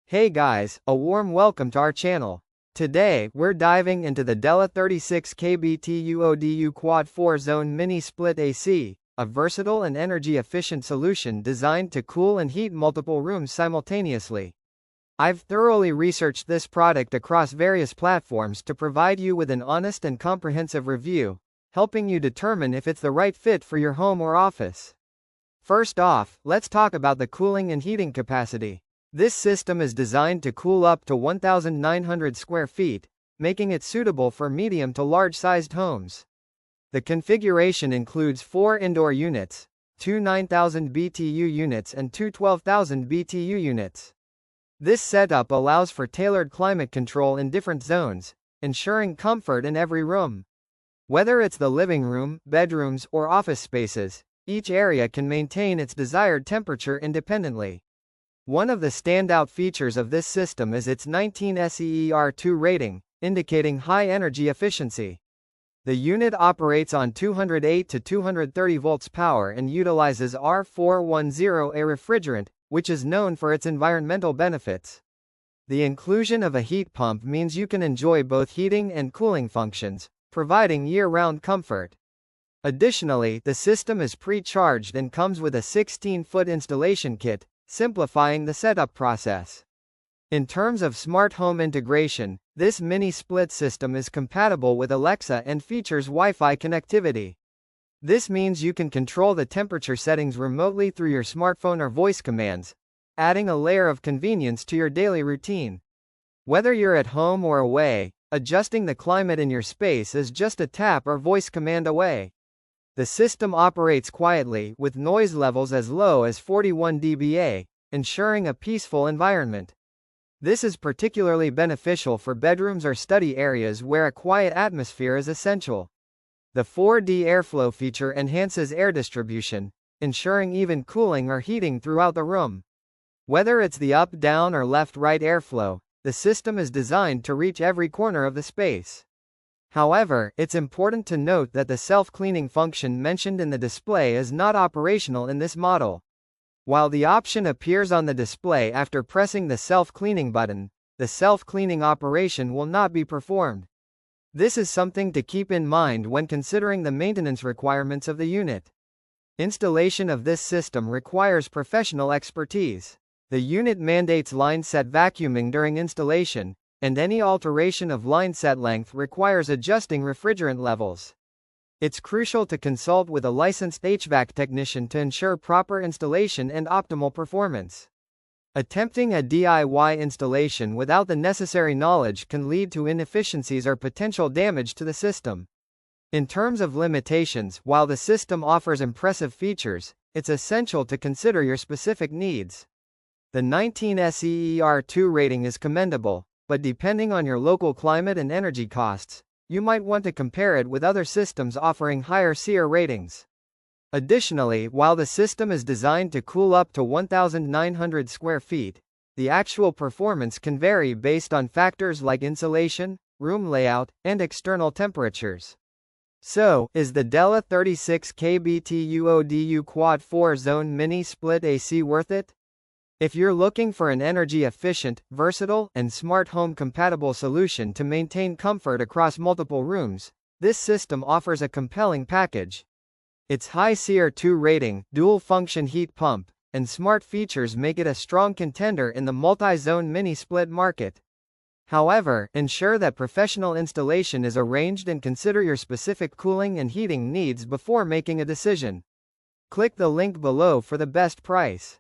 Hey guys, a warm welcome to our channel. Today, we're diving into the Della 36K BTU Quad 4-zone mini split AC, a versatile and energy-efficient solution designed to cool and heat multiple rooms simultaneously. I've thoroughly researched this product across various platforms to provide you with an honest and comprehensive review, helping you determine if it's the right fit for your home or office. First off, let's talk about the cooling and heating capacity. This system is designed to cool up to 1,900 square feet, making it suitable for medium to large-sized homes. The configuration includes 4 indoor units, 2 9,000 BTU units and 2 12,000 BTU units. This setup allows for tailored climate control in different zones, ensuring comfort in every room. Whether it's the living room, bedrooms, or office spaces, each area can maintain its desired temperature independently. One of the standout features of this system is its 19 SEER2 rating, indicating high energy efficiency. The unit operates on 208 to 230 volts power and utilizes R410A refrigerant, which is known for its environmental benefits. The inclusion of a heat pump means you can enjoy both heating and cooling functions, providing year-round comfort. Additionally, the system is pre-charged and comes with a 16-foot installation kit, simplifying the setup process. In terms of smart home integration, this mini split system is compatible with Alexa and features Wi-Fi connectivity. This means you can control the temperature settings remotely through your smartphone or voice commands, adding a layer of convenience to your daily routine. Whether you're at home or away, adjusting the climate in your space is just a tap or voice command away. The system operates quietly, with noise levels as low as 41 dBA, ensuring a peaceful environment. This is particularly beneficial for bedrooms or study areas where a quiet atmosphere is essential. The 4D airflow feature enhances air distribution, ensuring even cooling or heating throughout the room. Whether it's the up, down, or left-right airflow, the system is designed to reach every corner of the space. However, it's important to note that the self-cleaning function mentioned in the display is not operational in this model. While the option appears on the display after pressing the self-cleaning button, the self-cleaning operation will not be performed. This is something to keep in mind when considering the maintenance requirements of the unit. Installation of this system requires professional expertise. The unit mandates line set vacuuming during installation, and any alteration of line set length requires adjusting refrigerant levels. It's crucial to consult with a licensed HVAC technician to ensure proper installation and optimal performance. Attempting a DIY installation without the necessary knowledge can lead to inefficiencies or potential damage to the system. In terms of limitations, while the system offers impressive features, it's essential to consider your specific needs. The 19 SEER2 rating is commendable, but depending on your local climate and energy costs, you might want to compare it with other systems offering higher SEER ratings. Additionally, while the system is designed to cool up to 1,900 square feet, the actual performance can vary based on factors like insulation, room layout, and external temperatures. So, is the Della 36K BTU Quad 4-zone mini split AC worth it? If you're looking for an energy-efficient, versatile, and smart home-compatible solution to maintain comfort across multiple rooms, this system offers a compelling package. Its high SEER2 rating, dual-function heat pump, and smart features make it a strong contender in the multi-zone mini-split market. However, ensure that professional installation is arranged and consider your specific cooling and heating needs before making a decision. Click the link below for the best price.